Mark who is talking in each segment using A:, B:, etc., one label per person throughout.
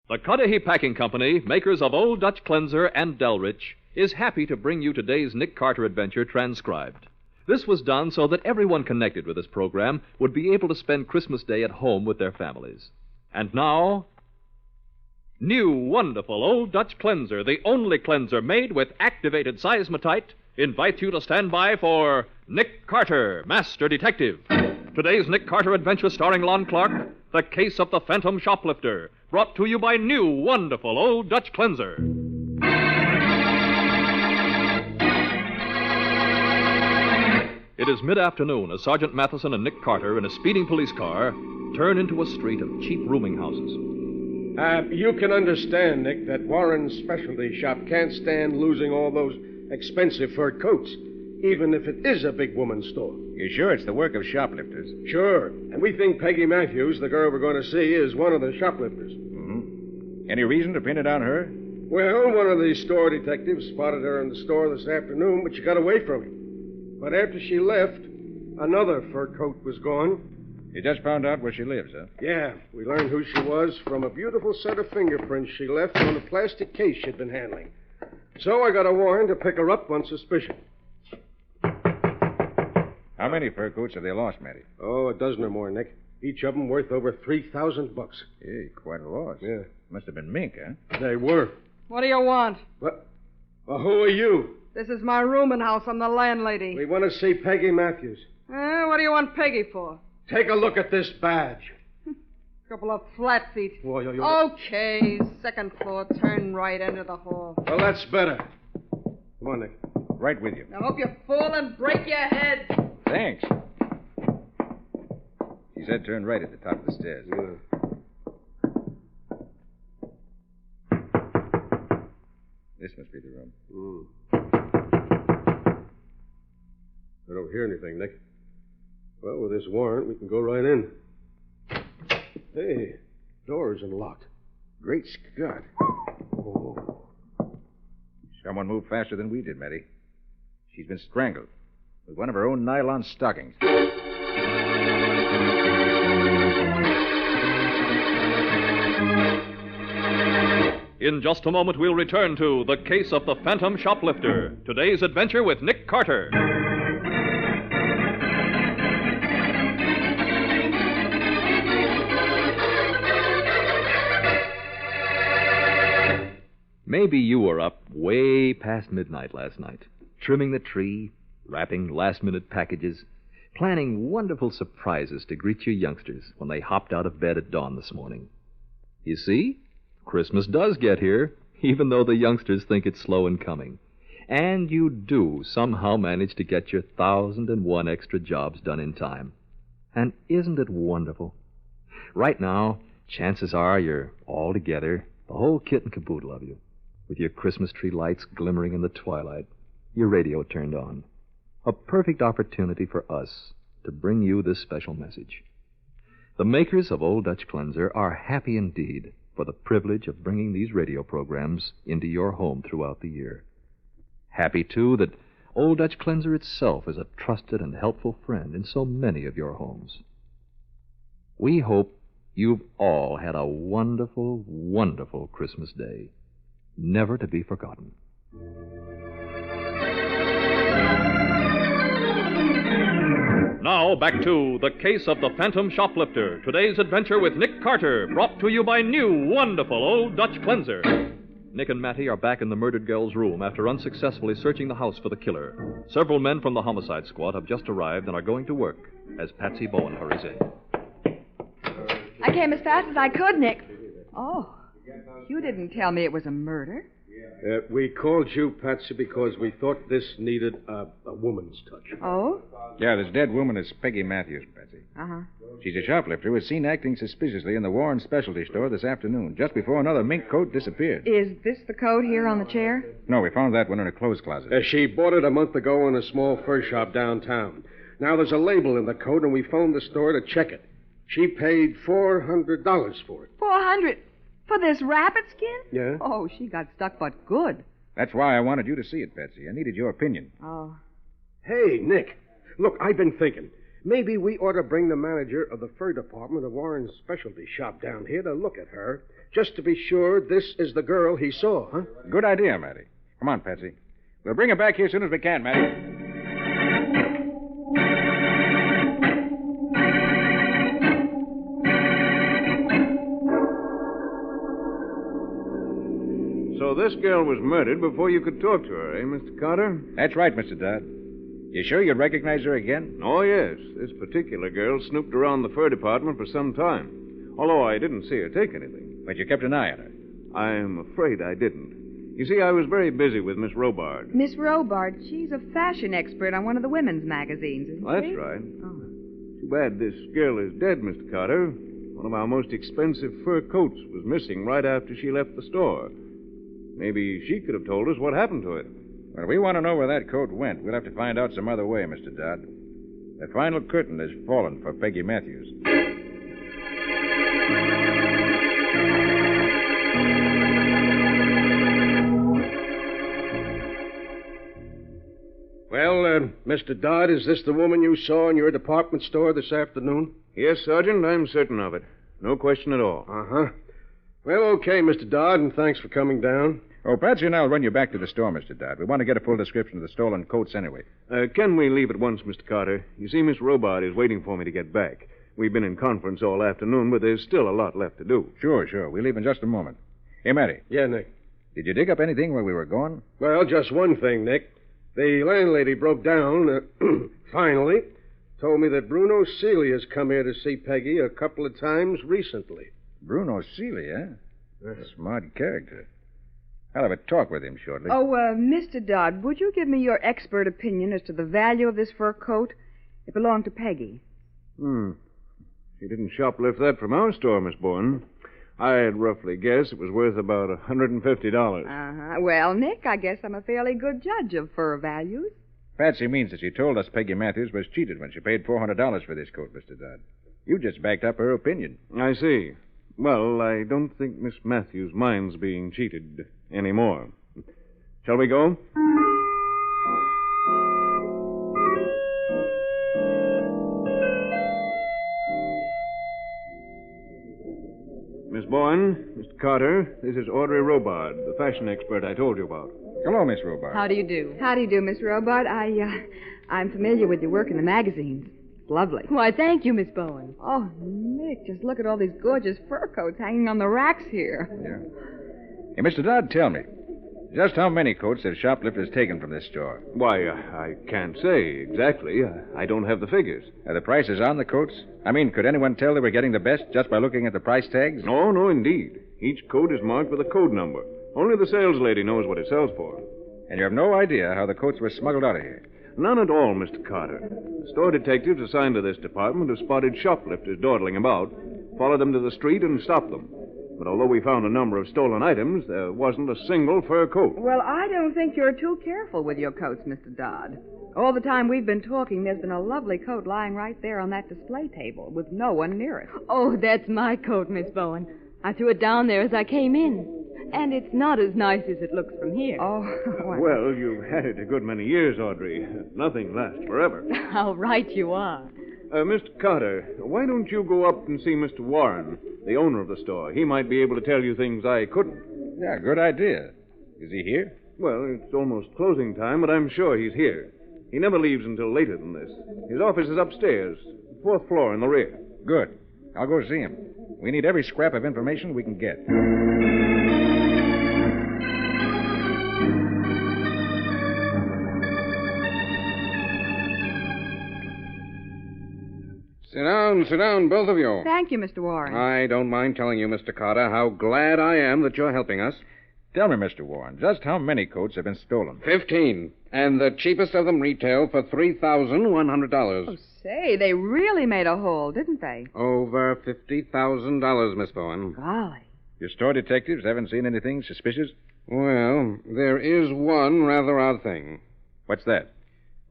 A: The Cudahy Packing Company, makers of Old Dutch Cleanser and Delrich, is happy to bring you today's Nick Carter adventure transcribed. This was done so that everyone connected with this program would be able to spend Christmas Day at home with their families. And now, new wonderful Old Dutch Cleanser, the only cleanser made with activated seismotite, invites you to stand by for Nick Carter, Master Detective. Today's Nick Carter adventure starring Lon Clark, The Case of the Phantom Shoplifter, brought to you by new wonderful Old Dutch Cleanser. It is mid-afternoon as Sergeant Matheson and Nick Carter in a speeding police car turn into a street of cheap rooming houses.
B: You can understand, Nick, that Warren's specialty shop can't stand losing all those expensive fur coats, even if it is a big woman's store.
C: You sure it's the work of shoplifters?
B: Sure. And we think Peggy Matthews, the girl we're going to see, is one of the shoplifters.
C: Mm-hmm. Any reason to pin it on her?
B: Well, one of the store detectives spotted her in the store this afternoon, but she got away from him. But after she left, another fur coat was gone.
C: You just found out where she lives, huh?
B: Yeah. We learned who she was from a beautiful set of fingerprints she left on the plastic case she'd been handling. So I got a warrant to pick her up on suspicion.
C: How many fur coats have they lost, Matty?
B: Oh, a dozen or more, Nick. Each of them worth over $3,000.
C: Hey, quite a loss.
B: Yeah.
C: Must have been mink, huh?
B: They were.
D: What do you want?
B: What? Well, who are you?
D: This is my rooming house. I'm the landlady.
B: We want to see Peggy Matthews.
D: What do you want Peggy for?
B: Take a look at this badge.
D: Couple of flat feet.
B: Whoa.
D: Okay, second floor. Turn right, enter the hall.
B: Well, that's better. Come on, Nick.
C: Right with you.
D: I hope you fall and break your head.
C: Thanks. She said turn right at the top of the stairs.
B: Yeah.
C: This must be the room.
B: I don't hear anything, Nick. Well, with this warrant, we can go right in. Hey, door isn't locked. Great Scott. Oh.
C: Someone moved faster than we did, Matty. She's been strangled with one of her own nylon stockings.
A: In just a moment, we'll return to The Case of the Phantom Shoplifter. Today's adventure with Nick Carter. Maybe you were up way past midnight last night, trimming the tree, wrapping last-minute packages, planning wonderful surprises to greet your youngsters when they hopped out of bed at dawn this morning. You see, Christmas does get here, even though the youngsters think it's slow in coming. And you do somehow manage to get your 1,001 extra jobs done in time. And isn't it wonderful? Right now, chances are you're all together, the whole kit and caboodle of you, with your Christmas tree lights glimmering in the twilight, your radio turned on. A perfect opportunity for us to bring you this special message. The makers of Old Dutch Cleanser are happy indeed for the privilege of bringing these radio programs into your home throughout the year. Happy, too, that Old Dutch Cleanser itself is a trusted and helpful friend in so many of your homes. We hope you've all had a wonderful, wonderful Christmas Day, never to be forgotten. Now, back to The Case of the Phantom Shoplifter. Today's adventure with Nick Carter, brought to you by new, wonderful Old Dutch Cleanser. Nick and Matty are back in the murdered girl's room after unsuccessfully searching the house for the killer. Several men from the homicide squad have just arrived and are going to work as Patsy Bowen hurries in.
E: I came as fast as I could, Nick. Oh, you didn't tell me it was a murder.
B: We called you, Patsy, because we thought this needed a woman's touch.
E: Oh?
C: Yeah, this dead woman is Peggy Matthews, Patsy.
E: Uh-huh.
C: She's a shoplifter who was seen acting suspiciously in the Warren specialty store this afternoon, just before another mink coat disappeared.
E: Is this the coat here on the chair?
C: No, we found that one in her clothes closet.
B: She bought it a month ago in a small fur shop downtown. Now there's a label in the coat, and we phoned the store to check it. She paid $400 for it.
E: $400? For this rabbit skin?
B: Yeah?
E: Oh, she got stuck but good.
C: That's why I wanted you to see it, Patsy. I needed your opinion.
E: Oh.
B: Hey, Nick. Look, I've been thinking. Maybe we ought to bring the manager of the fur department of Warren's specialty shop down here to look at her, just to be sure this is the girl he saw, huh?
C: Good idea, Matty. Come on, Patsy. We'll bring her back here as soon as we can, Matty.
F: So this girl was murdered before you could talk to her, eh, Mr. Carter?
C: That's right, Mr. Dodd. You sure you'd recognize her again?
F: Oh, yes. This particular girl snooped around the fur department for some time. Although I didn't see her take anything.
C: But you kept an eye on her.
F: I'm afraid I didn't. You see, I was very busy with Miss Robard.
E: Miss Robard, she's a fashion expert on one of the women's magazines, isn't
F: That's
E: she?
F: right.
E: Oh.
F: Too bad this girl is dead, Mr. Carter. One of our most expensive fur coats was missing right after she left the store. Maybe she could have told us what happened to it.
C: Well, we want to know where that coat went. We'll have to find out some other way, Mr. Dodd. The final curtain has fallen for Peggy Matthews.
B: Well, Mr. Dodd, is this the woman you saw in your department store this afternoon?
F: Yes, Sergeant, I'm certain of it. No question at all.
B: Uh-huh. Well, okay, Mr. Dodd, and thanks for coming down.
C: Oh, Patsy and I'll run you back to the store, Mr. Dodd. We want to get a full description of the stolen coats anyway.
F: Can we leave at once, Mr. Carter? You see, Miss Robard is waiting for me to get back. We've been in conference all afternoon, but there's still a lot left to do.
C: Sure. We'll leave in just a moment. Hey, Matty.
B: Yeah, Nick.
C: Did you dig up anything where we were going?
B: Well, just one thing, Nick. The landlady broke down, finally, told me that Bruno Seeley has come here to see Peggy a couple of times recently.
C: Bruno Seeley, eh? Smart character. I'll have a talk with him shortly.
E: Oh, Mr. Dodd, would you give me your expert opinion as to the value of this fur coat? It belonged to Peggy.
F: She didn't shoplift that from our store, Miss Bourne. I'd roughly guess it was worth about $150.
E: Uh-huh. Well, Nick, I guess I'm a fairly good judge of fur values.
C: Patsy means that she told us Peggy Matthews was cheated when she paid $400 for this coat, Mr. Dodd. You just backed up her opinion.
F: I see. Well, I don't think Miss Matthews minds being cheated anymore. Shall we go? Miss Bourne, Mr. Carter, this is Audrey Robard, the fashion expert I told you about.
C: Hello, Miss Robard.
D: How do you do?
E: How do you do, Miss Robard? I'm familiar with your work in the magazines. It's lovely.
D: Why, thank you, Miss Bowen.
E: Oh, Nick, just look at all these gorgeous fur coats hanging on the racks here.
C: Yeah. Hey, Mr. Dodd, tell me, just how many coats have shoplifters taken from this store?
F: Why, I can't say exactly. I don't have the figures.
C: Are the prices on the coats? I mean, could anyone tell they were getting the best just by looking at the price tags?
F: No, indeed. Each coat is marked with a code number. Only the sales lady knows what it sells for.
C: And you have no idea how the coats were smuggled out of here?
F: None at all, Mr. Carter. The store detectives assigned to this department have spotted shoplifters dawdling about, followed them to the street, and stopped them. But although we found a number of stolen items, there wasn't a single fur coat.
E: Well, I don't think you're too careful with your coats, Mr. Dodd. All the time we've been talking, there's been a lovely coat lying right there on that display table with no one near it.
D: Oh, that's my coat, Miss Bowen. I threw it down there as I came in. And it's not as nice as it looks from here.
E: Oh,
F: Well, you've had it a good many years, Audrey. Nothing lasts forever.
D: How right you are.
F: Mr. Carter, why don't you go up and see Mr. Warren, the owner of the store? He might be able to tell you things I couldn't.
C: Yeah, good idea. Is he here?
F: Well, it's almost closing time, but I'm sure he's here. He never leaves until later than this. His office is upstairs, 4th floor in the rear.
C: Good. I'll go see him. We need every scrap of information we can get.
G: Sit down, both of you.
E: Thank you, Mr. Warren.
G: I don't mind telling you, Mr. Carter, how glad I am that you're helping us.
C: Tell me, Mr. Warren, just how many coats have been stolen?
G: 15. And the cheapest of them retail for $3,100.
E: Oh, say, they really made a haul, didn't they?
G: Over $50,000, Miss Bowen.
E: Golly.
C: Your store detectives haven't seen anything suspicious?
G: Well, there is one rather odd thing.
C: What's that?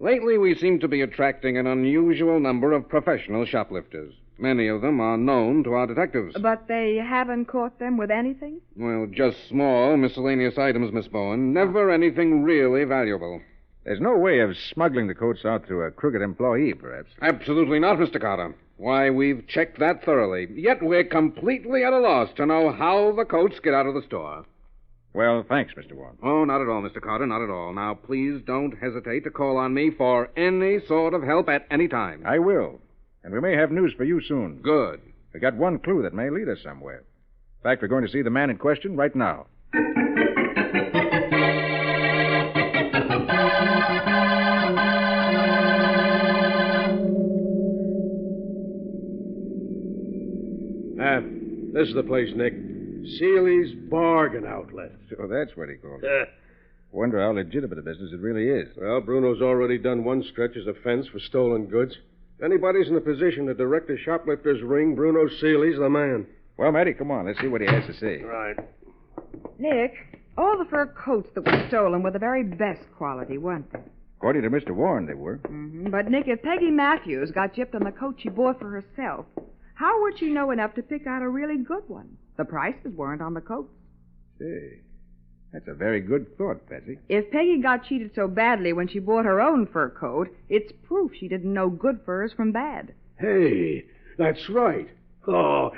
G: Lately, we seem to be attracting an unusual number of professional shoplifters. Many of them are known to our detectives.
E: But they haven't caught them with anything?
G: Well, just small, miscellaneous items, Miss Bowen. Never anything really valuable.
C: There's no way of smuggling the coats out through a crooked employee, perhaps.
G: Absolutely not, Mr. Carter. Why, we've checked that thoroughly. Yet we're completely at a loss to know how the coats get out of the store.
C: Well, thanks, Mr. Warren.
G: Oh, not at all, Mr. Carter, not at all. Now, please don't hesitate to call on me for any sort of help at any time.
C: I will. And we may have news for you soon.
G: Good.
C: We got one clue that may lead us somewhere. In fact, we're going to see the man in question right now.
B: This is the place, Nick. Seeley's Bargain Outlet.
C: So that's what he called it. Wonder how legitimate a business it really is.
B: Well, Bruno's already done one stretch as a fence for stolen goods. If anybody's in a position to direct a shoplifter's ring, Bruno Seeley's the man.
C: Well, Matty, come on. Let's see what he has to say.
B: Right.
E: Nick, all the fur coats that were stolen were the very best quality, weren't they?
C: According to Mr. Warren, they were.
E: Mm-hmm. But, Nick, if Peggy Matthews got gypped on the coat she bought for herself, how would she know enough to pick out a really good one? The prices weren't on the coats.
C: Say, that's a very good thought, Patsy.
E: If Peggy got cheated so badly when she bought her own fur coat, it's proof she didn't know good furs from bad.
B: Hey, that's right. Oh,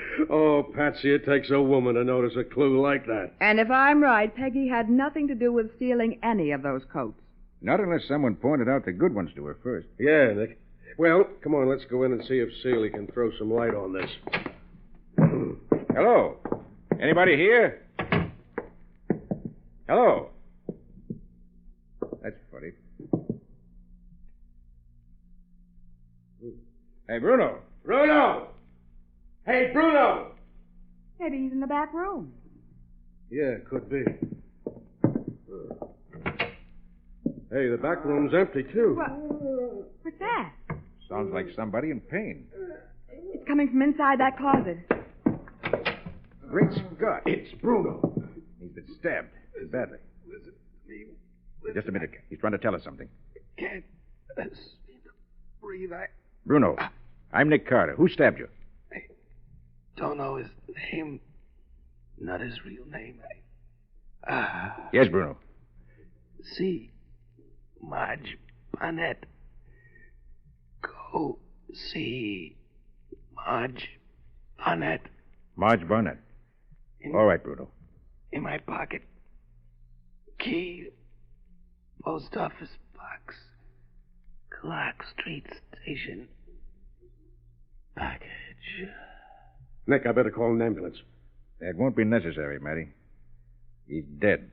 B: Patsy, it takes a woman to notice a clue like that.
E: And if I'm right, Peggy had nothing to do with stealing any of those coats.
C: Not unless someone pointed out the good ones to her first.
B: Yeah, Nick. Well, come on, let's go in and see if Seeley can throw some light on this.
C: Hello? Anybody here? Hello? That's funny. Hey, Bruno.
B: Bruno! Hey, Bruno!
E: Maybe he's in the back room.
B: Yeah, could be. Hey, the back room's empty, too.
E: What's that?
C: Sounds like somebody in pain.
E: It's coming from inside that closet.
C: Great Scott.
B: It's Bruno.
C: He's been stabbed badly.
B: Listen to me.
C: Just a minute. He's trying to tell us something.
B: Can't seem to breathe.
C: Bruno, I'm Nick Carter. Who stabbed you?
H: I don't know his name. Not his real name.
C: Yes, Bruno.
H: See, Marge Barnett. Go see Marge Barnett.
C: Marge Barnett. All right, Bruno.
H: In my pocket. Key. Post office box. Clark Street Station. Package.
B: Nick, I better call an ambulance.
C: That won't be necessary, Matty. He's dead.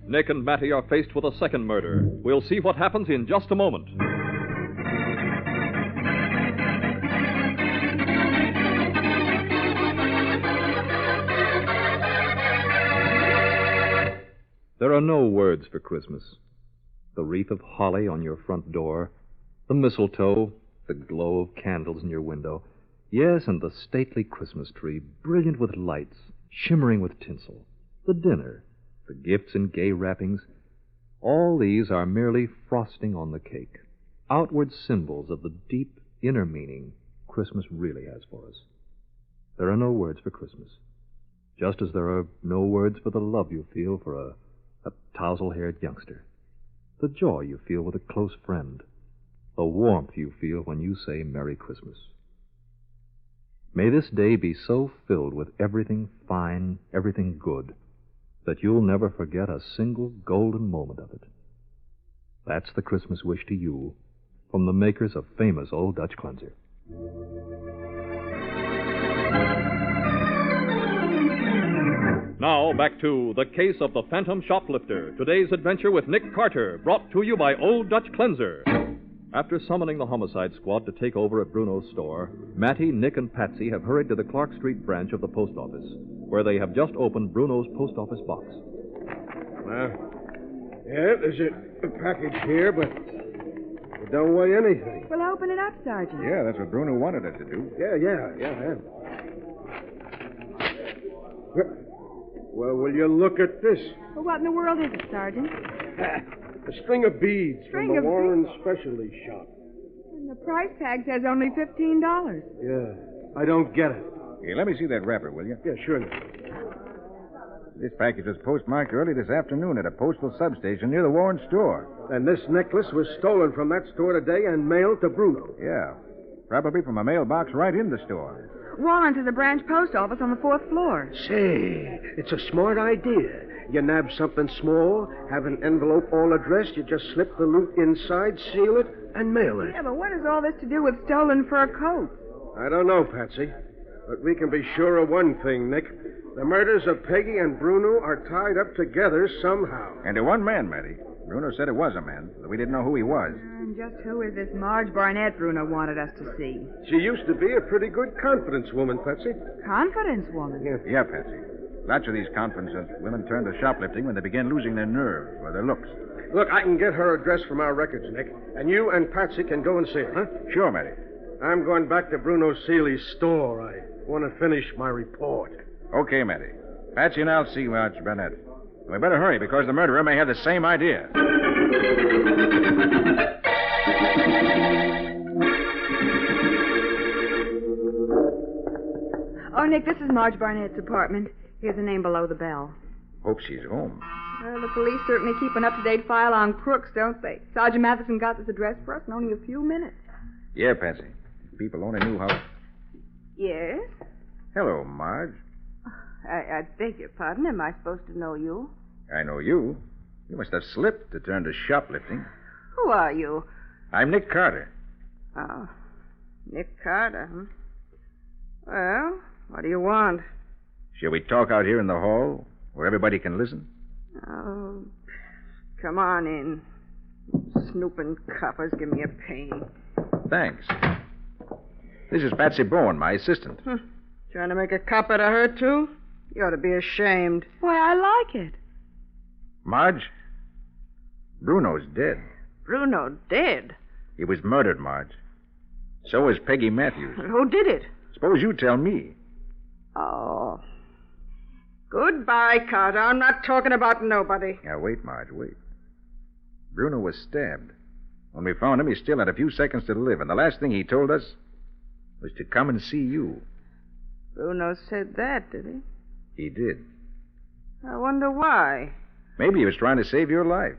A: Nick and Matty are faced with a second murder. We'll see what happens in just a moment. There are no words for Christmas. The wreath of holly on your front door, the mistletoe, the glow of candles in your window. Yes, and the stately Christmas tree, brilliant with lights, shimmering with tinsel. The dinner, the gifts and gay wrappings. All these are merely frosting on the cake, outward symbols of the deep inner meaning Christmas really has for us. There are no words for Christmas, just as there are no words for the love you feel for a tousle-haired youngster, the joy you feel with a close friend, the warmth you feel when you say Merry Christmas. May this day be so filled with everything fine, everything good, that you'll never forget a single golden moment of it. That's the Christmas wish to you from the makers of famous Old Dutch Cleanser. Now, back to The Case of the Phantom Shoplifter, today's adventure with Nick Carter, brought to you by Old Dutch Cleanser. After summoning the homicide squad to take over at Bruno's store, Matty, Nick, and Patsy have hurried to the Clark Street branch of the post office, where they have just opened Bruno's post office box.
B: Yeah, there's a package here, but it don't weigh anything.
E: Well, open it up, Sergeant.
C: Yeah, that's what Bruno wanted us to do.
B: Yeah. Well, will you look at this?
E: Well, what in the world is it, Sergeant?
B: A string of beads
E: String
B: from the
E: of
B: Warren Specialty Shop.
E: And the price tag says only $15.
B: Yeah, I don't get it.
C: Here, let me see that wrapper, will you?
B: Yeah, sure.
C: This package was postmarked early this afternoon at a postal substation near the Warren store.
B: And this necklace was stolen from that store today and mailed to Bruno.
C: Yeah. Probably from a mailbox right in the store.
E: Warren's is a branch post office on the 4th floor.
B: Say, it's a smart idea. You nab something small, have an envelope all addressed, you just slip the loot inside, seal it, and mail it.
E: Yeah, but what has all this to do with stolen fur coats?
B: I don't know, Patsy. But we can be sure of one thing, Nick. The murders of Peggy and Bruno are tied up together somehow.
C: And to one man, Matty. Bruno said it was a man, but we didn't know who he was.
E: And just who is this Marge Barnett Bruno wanted us to see?
B: She used to be a pretty good confidence woman, Patsy.
E: Confidence woman?
C: Yeah, Patsy. Lots of these confidence women turn to shoplifting when they begin losing their nerve or their looks.
B: Look, I can get her address from our records, Nick. And you and Patsy can go and see her, huh?
C: Sure, Matty.
B: I'm going back to Bruno Seeley's store. I want to finish my report.
C: Okay, Matty. Patsy and I'll see Marge Burnett. We better hurry because the murderer may have the same idea.
E: Oh, Nick, this is Marge Barnett's apartment. Here's the name below the bell.
C: Hope she's home.
E: Well, the police certainly keep an up-to-date file on crooks, don't they? Sergeant Matheson got this address for us in only a few minutes.
C: Yeah, Patsy. People only knew how...
I: Yes?
C: Hello, Marge.
I: I beg your pardon. Am I supposed to know you?
C: I know you. You must have slipped to turn to shoplifting.
I: Who are you?
C: I'm Nick Carter.
I: Oh, Nick Carter, huh? Well, what do you want?
C: Shall we talk out here in the hall where everybody can listen?
I: Oh, come on in. Snooping coppers give me a pain.
C: Thanks. This is Patsy Bowen, my assistant.
I: Trying to make a cop out of her, too? You ought to be ashamed.
E: Why, I like it.
C: Marge, Bruno's dead.
I: Bruno dead?
C: He was murdered, Marge. So is Peggy Matthews.
I: Who did it?
C: Suppose you tell me.
I: Oh. Goodbye, Carter. I'm not talking about nobody.
C: Now, wait, Marge, wait. Bruno was stabbed. When we found him, he still had a few seconds to live, and the last thing he told us was to come and see you.
I: Bruno said that, did he?
C: He did.
I: I wonder why.
C: Maybe he was trying to save your life.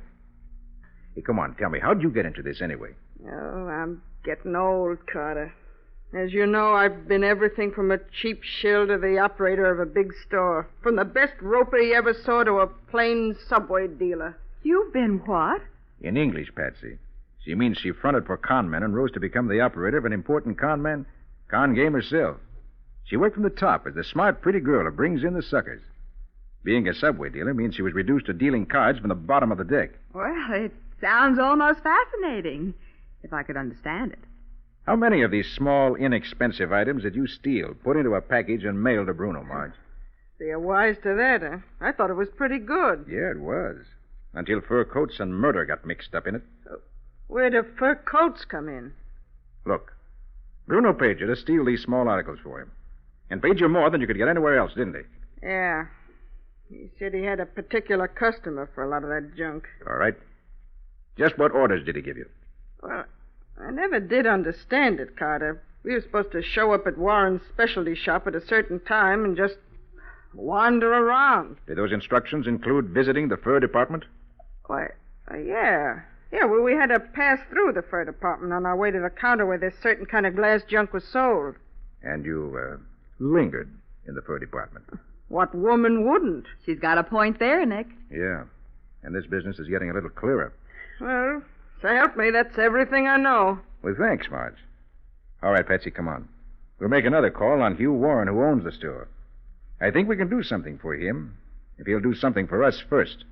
C: Hey, come on, tell me, how'd you get into this anyway?
I: Oh, I'm getting old, Carter. As you know, I've been everything from a cheap shill to the operator of a big store. From the best roper you ever saw to a plain subway dealer.
E: You've been what?
C: In English, Patsy. She means she fronted for con men and rose to become the operator of an important con game herself. She worked from the top as the smart, pretty girl who brings in the suckers. Being a subway dealer means she was reduced to dealing cards from the bottom of the deck.
E: Well, it sounds almost fascinating, if I could understand it.
C: How many of these small, inexpensive items did you steal, put into a package, and mail to Bruno, Marge?
I: So you're wise to that, huh? I thought it was pretty good.
C: Yeah, it was. Until fur coats and murder got mixed up in it.
I: Where do fur coats come in?
C: Look, Bruno paid you to steal these small articles for him. And paid you more than you could get anywhere else, didn't he?
I: Yeah. He said he had a particular customer for a lot of that junk.
C: All right. Just what orders did he give you?
I: Well, I never did understand it, Carter. We were supposed to show up at Warren's specialty shop at a certain time and just wander around.
C: Did those instructions include visiting the fur department?
I: Why, yeah. Yeah, well, we had to pass through the fur department on our way to the counter where this certain kind of glass junk was sold.
C: And you, lingered in the fur department.
I: What woman wouldn't?
E: She's got a point there, Nick.
C: Yeah. And this business is getting a little clearer.
I: Well, so help me, that's everything I know.
C: Well, thanks, Marge. All right, Patsy, come on. We'll make another call on Hugh Warren, who owns the store. I think we can do something for him if he'll do something for us first.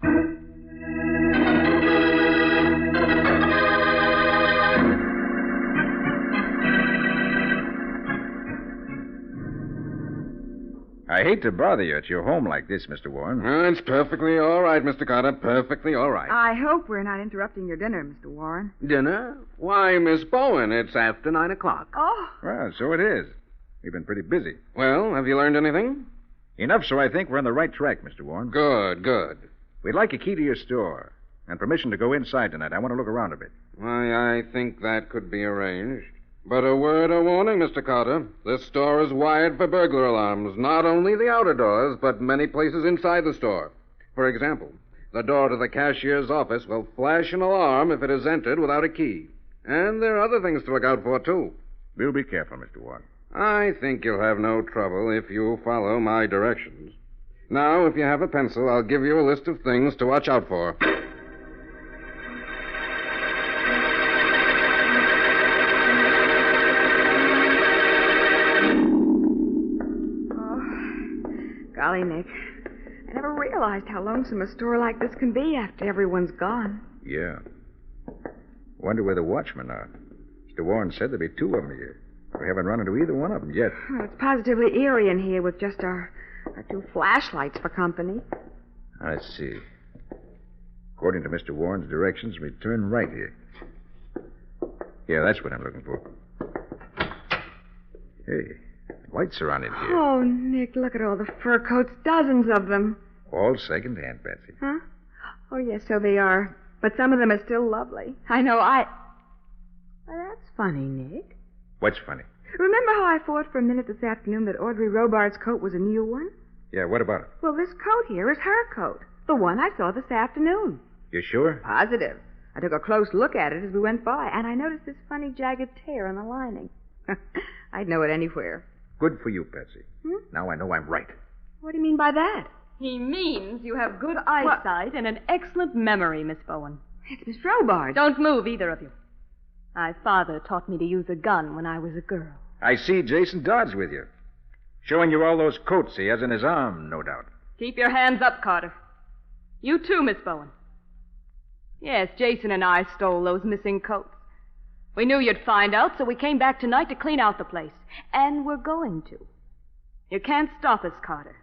C: I hate to bother you at your home like this, Mr. Warren.
G: It's perfectly all right, Mr. Carter. Perfectly all right.
E: I hope we're not interrupting your dinner, Mr. Warren.
G: Dinner? Why, Miss Bowen, it's after 9 o'clock.
E: Oh.
C: Well, so it is. We've been pretty busy.
G: Well, have you learned anything?
C: Enough so I think we're on the right track, Mr. Warren.
G: Good, good.
C: We'd like a key to your store and permission to go inside tonight. I want to look around a bit.
G: Why, I think that could be arranged. But a word of warning, Mr. Carter. This store is wired for burglar alarms, not only the outer doors, but many places inside the store. For example, the door to the cashier's office will flash an alarm if it is entered without a key. And there are other things to look out for, too.
C: We'll be careful, Mr. Warren.
G: I think you'll have no trouble if you follow my directions. Now, if you have a pencil, I'll give you a list of things to watch out for.
E: Golly, Nick. I never realized how lonesome a store like this can be after everyone's gone.
C: Yeah. Wonder where the watchmen are. Mr. Warren said there'd be 2 of them here. We haven't run into either one of them yet.
E: Oh, it's positively eerie in here with just our 2 flashlights for company.
C: Let's see. According to Mr. Warren's directions, we turn right here. Yeah, that's what I'm looking for. Hey, lights are on in here.
E: Oh, Nick, look at all the fur coats, dozens of them.
C: All second-hand, Patsy.
E: Huh? Oh, yes, so they are. But some of them are still lovely. I know, Well, that's funny, Nick.
C: What's funny?
E: Remember how I thought for a minute this afternoon that Audrey Robards' coat was a new one?
C: Yeah, what about it?
E: Well, this coat here is her coat. The one I saw this afternoon.
C: You sure?
E: Positive. I took a close look at it as we went by, and I noticed this funny jagged tear in the lining. I'd know it anywhere.
C: Good for you, Patsy. Now I know I'm right.
E: What do you mean by that?
D: He means you have good eyesight and an excellent memory, Miss Bowen.
E: It's Miss Robards.
D: Don't move, either of you. My father taught me to use a gun when I was a girl.
C: I see Jason Dodd's with you. Showing you all those coats he has in his arm, no doubt.
D: Keep your hands up, Carter. You too, Miss Bowen. Yes, Jason and I stole those missing coats. We knew you'd find out, so we came back tonight to clean out the place. And we're going to. You can't stop us, Carter.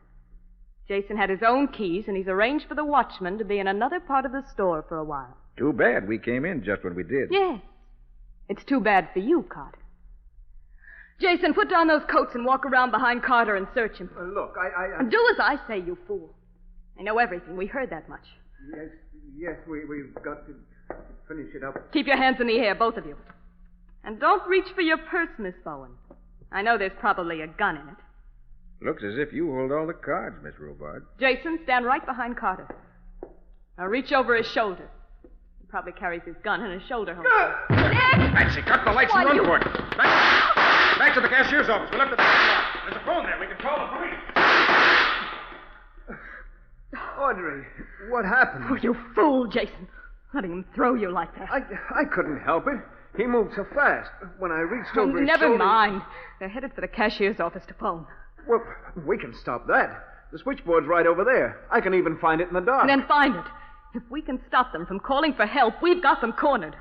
D: Jason had his own keys, and he's arranged for the watchman to be in another part of the store for a while.
C: Too bad we came in just when we did.
D: Yes. It's too bad for you, Carter. Jason, put down those coats and walk around behind Carter and search him.
B: Look,
D: And do as I say, you fool. I know everything. We heard that much.
B: Yes, we've got to finish it up.
D: Keep your hands in the air, both of you. And don't reach for your purse, Miss Bowen. I know there's probably a gun in it.
C: Looks as if you hold all the cards, Miss Robart.
D: Jason, stand right behind Carter. Now reach over his shoulder. He probably carries his gun in his shoulder holster.
C: Patsy, cut the lights and run for it. Back to the cashier's office. We left it there. There's a phone there. We can call the police.
B: Audrey, what happened?
D: Oh, you fool, Jason. Letting him throw you like that.
B: I couldn't help it. He moved so fast. When I reached over his
D: Never
B: shoulder...
D: mind. They're headed for the cashier's office to phone.
B: Well, we can stop that. The switchboard's right over there. I can even find it in the dark.
D: And then find it. If we can stop them from calling for help, we've got them cornered.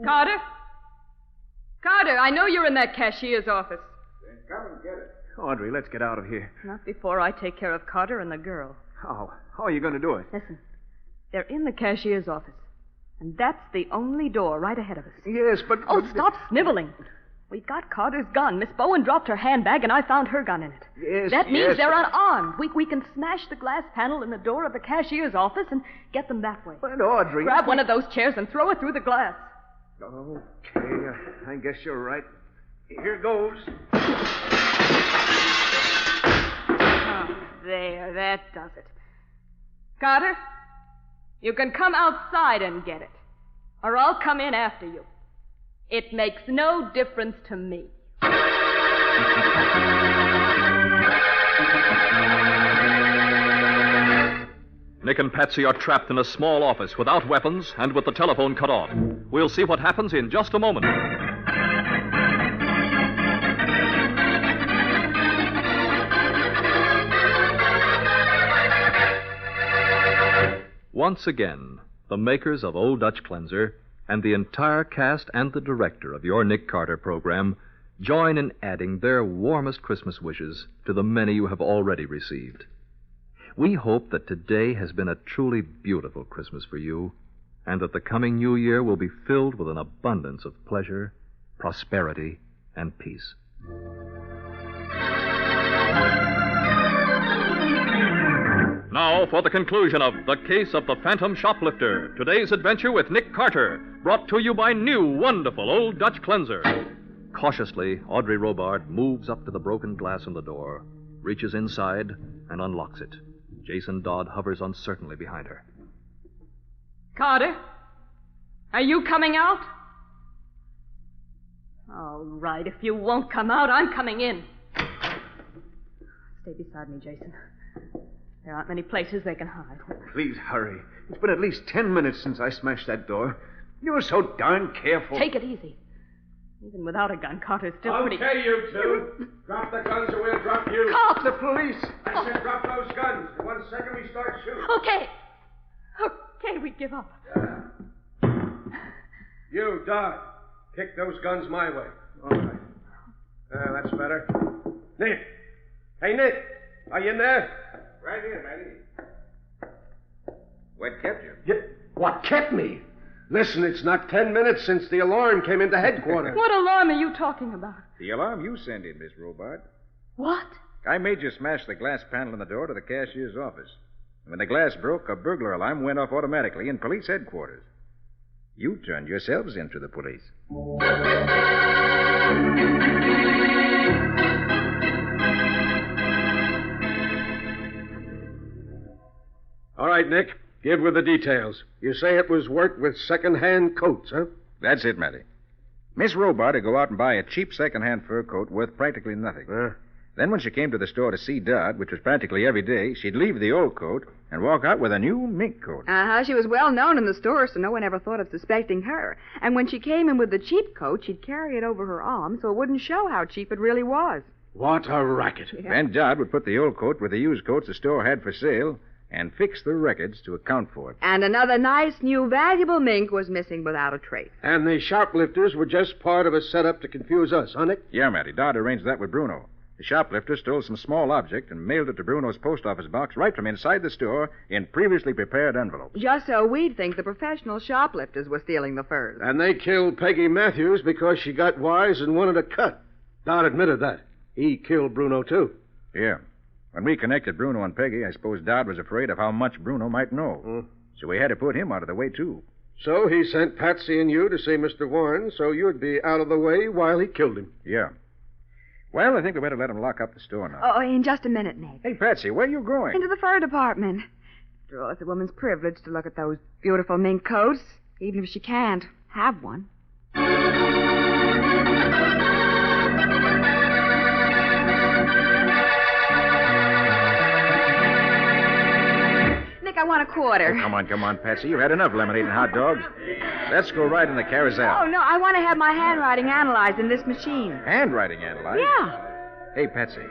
D: Carter? Carter, I know you're in that cashier's office.
C: Then come and get it.
B: Audrey, let's get out of here.
D: Not before I take care of Carter and the girl.
B: How? How are you going to do it?
D: Listen, they're in the cashier's office. And that's the only door right ahead of us.
B: Yes, but...
D: Oh, stop sniveling. We've got Carter's gun. Miss Bowen dropped her handbag, and I found her gun in it.
B: Yes,
D: That means
B: yes,
D: they're
B: but-
D: unarmed. We can smash the glass panel in the door of the cashier's office and get them that way.
B: But, Audrey...
D: Grab one of those chairs and throw it through the glass.
B: Okay, I guess you're right. Here goes.
D: Oh, there, that does it. Carter, you can come outside and get it, or I'll come in after you. It makes no difference to me.
A: Nick and Patsy are trapped in a small office without weapons and with the telephone cut off. We'll see what happens in just a moment. Once again, the makers of Old Dutch Cleanser and the entire cast and the director of your Nick Carter program join in adding their warmest Christmas wishes to the many you have already received. We hope that today has been a truly beautiful Christmas for you, and that the coming New Year will be filled with an abundance of pleasure, prosperity, and peace.
J: Now for the conclusion of The Case of the Phantom Shoplifter. Today's adventure with Nick Carter, brought to you by new wonderful Old Dutch Cleanser.
A: Cautiously, Audrey Robart moves up to the broken glass in the door, reaches inside, and unlocks it. Jason Dodd hovers uncertainly behind her.
D: Carter, are you coming out? All right, if you won't come out, I'm coming in. Stay beside me, Jason. There aren't many places they can hide.
F: Please hurry. It's been at least 10 minutes since I smashed that door. You're so darn careful.
D: Take it easy. Even without a gun, Carter's still pretty...
B: Okay, you two. Drop the guns or we'll drop you.
D: Carter!
B: The police. I said drop those guns. In 1 second we start shooting.
D: Okay. Okay, we give up.
B: You, Dodd, kick those guns my way. All right. That's better. Nick. Hey, Nick. Are you in there?
C: Right here, Matty. What kept you?
B: What kept me? Listen, it's not 10 minutes since the alarm came into headquarters.
D: What alarm are you talking about?
C: The alarm you sent in, Miss Robart.
D: What?
C: I made you smash the glass panel in the door to the cashier's office. When the glass broke, a burglar alarm went off automatically in police headquarters. You turned yourselves into the police.
B: All right, Nick. Give with the details. You say it was worked with second-hand coats, huh?
C: That's it, Matty. Miss Robart would go out and buy a cheap second-hand fur coat worth practically nothing. Then when she came to the store to see Dodd, which was practically every day, she'd leave the old coat and walk out with a new mink coat.
E: She was well known in the store, so no one ever thought of suspecting her. And when she came in with the cheap coat, she'd carry it over her arm so it wouldn't show how cheap it really was.
B: What a racket.
E: Yeah.
C: Then Dodd would put the old coat with the used coats the store had for sale and fix the records to account for it.
E: And another nice, new, valuable mink was missing without a trace.
B: And the shoplifters were just part of a setup to confuse us, huh, Nick?
C: Yeah, Matty. Dodd arranged that with Bruno. The shoplifter stole some small object and mailed it to Bruno's post office box right from inside the store in previously prepared envelopes.
E: Just so we'd think the professional shoplifters were stealing the furs.
B: And they killed Peggy Matthews because she got wise and wanted a cut. Dodd admitted that. He killed Bruno, too.
C: Yeah. When we connected Bruno and Peggy, I suppose Dodd was afraid of how much Bruno might know. So we had to put him out of the way, too.
B: So he sent Patsy and you to see Mr. Warren so you'd be out of the way while he killed him.
C: Yeah. Well, I think we better let him lock up the store now.
E: Oh, in just a minute, Nick.
C: Hey, Patsy, where are you going?
E: Into the fur department. After all, it's a woman's privilege to look at those beautiful mink coats, even if she can't have one. Nick, I want a quarter.
C: Oh, come on, Patsy. You've had enough lemonade and hot dogs. Let's go ride in the carousel.
E: Oh, no, I want to have my handwriting analyzed in this machine.
C: Handwriting analyzed?
E: Yeah.
C: Hey, Patsy,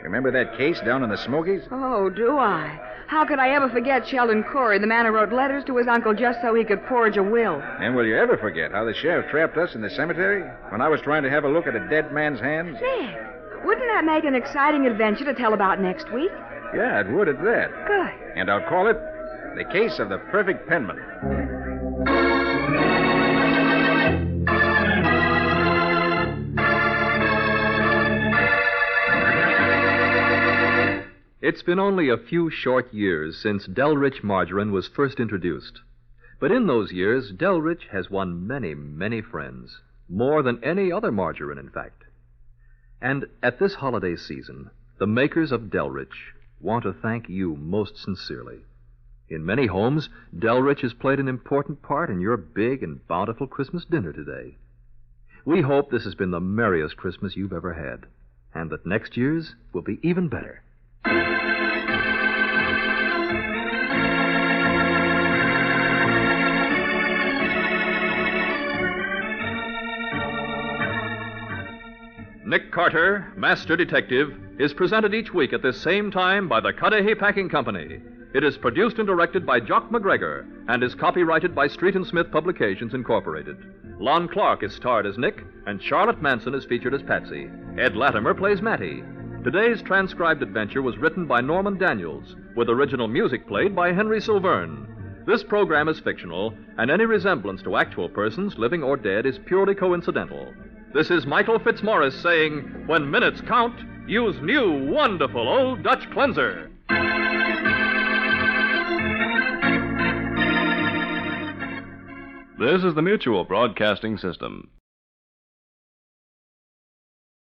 C: remember that case down in the Smokies?
E: Oh, do I? How could I ever forget Sheldon Corey, the man who wrote letters to his uncle just so he could forge a will?
C: And will you ever forget how the sheriff trapped us in the cemetery when I was trying to have a look at a dead man's hands?
E: Nick, wouldn't that make an exciting adventure to tell about next week?
C: Yeah, it would at that.
E: Good.
C: And I'll call it The Case of the Perfect Penman.
A: It's been only a few short years since Delrich margarine was first introduced. But in those years, Delrich has won many, many friends. More than any other margarine, in fact. And at this holiday season, the makers of Delrich want to thank you most sincerely. In many homes, Delrich has played an important part in your big and bountiful Christmas dinner today. We hope this has been the merriest Christmas you've ever had, and that next year's will be even better.
J: Nick Carter, Master Detective, is presented each week at this same time by the Cudahy Packing Company. It is produced and directed by Jock McGregor and is copyrighted by Street and Smith Publications, Incorporated. Lon Clark is starred as Nick, and Charlotte Manson is featured as Patsy. Ed Latimer plays Matty. Today's transcribed adventure was written by Norman Daniels, with original music played by Henry Silverne. This program is fictional, and any resemblance to actual persons, living or dead, is purely coincidental. This is Michael Fitzmaurice saying, when minutes count, use new, wonderful Old Dutch Cleanser.
K: This is the Mutual Broadcasting System.